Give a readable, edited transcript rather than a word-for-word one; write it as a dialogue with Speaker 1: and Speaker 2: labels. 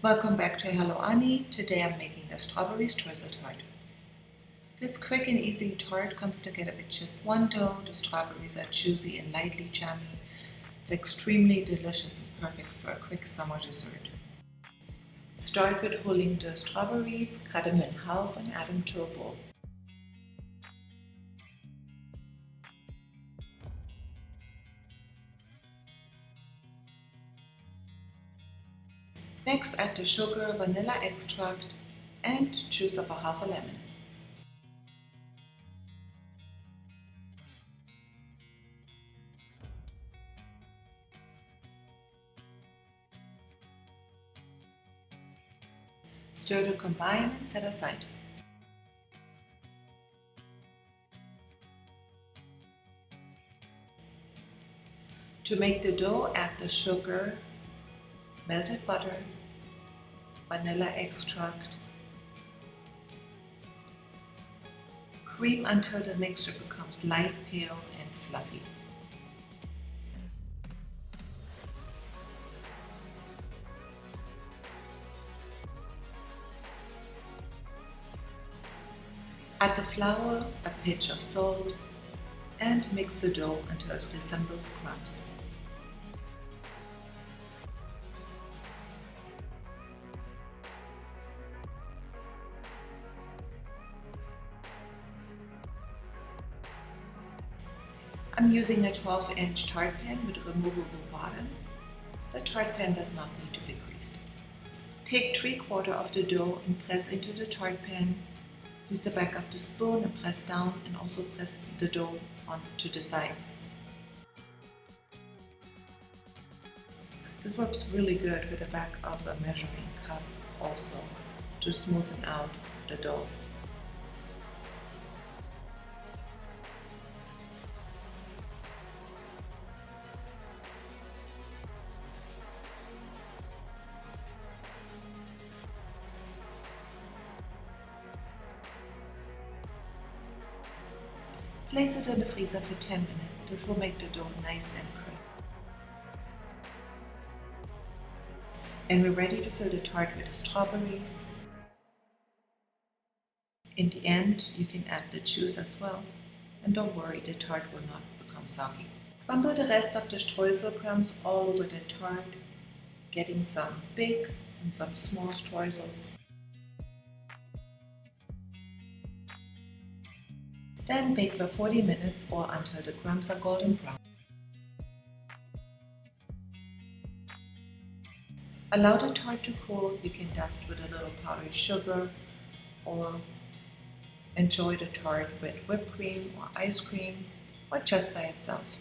Speaker 1: Welcome back to Hello Annie. Today I'm making the Strawberry Streusel tart. This quick and easy tart comes together with just one dough. The strawberries are juicy and lightly jammy. It's extremely delicious and perfect for a quick summer dessert. Start with hulling the strawberries, cut them in half and add them to a bowl. Next, add the sugar, vanilla extract, and juice of half a lemon. Stir to combine and set aside. To make the dough, add the sugar, melted butter, vanilla extract, cream until the mixture becomes light, pale, and fluffy. Add the flour, a pinch of salt, and mix the dough until it resembles crumbs. I'm using a 12-inch tart pan with a removable bottom. The tart pan does not need to be greased. Take 3/4 of the dough and press into the tart pan. Use the back of the spoon and press down, and also press the dough onto the sides. This works really good with the back of a measuring cup also to smoothen out the dough. Place it in the freezer for 10 minutes. This will make the dough nice and crisp. And we're ready to fill the tart with the strawberries. In the end, you can add the juice as well. And don't worry, the tart will not become soggy. Crumble the rest of the streusel crumbs all over the tart, getting some big and some small streusels. Then bake for 40 minutes or until the crumbs are golden brown. Allow the tart to cool. You can dust with a little powdered sugar or enjoy the tart with whipped cream or ice cream or just by itself.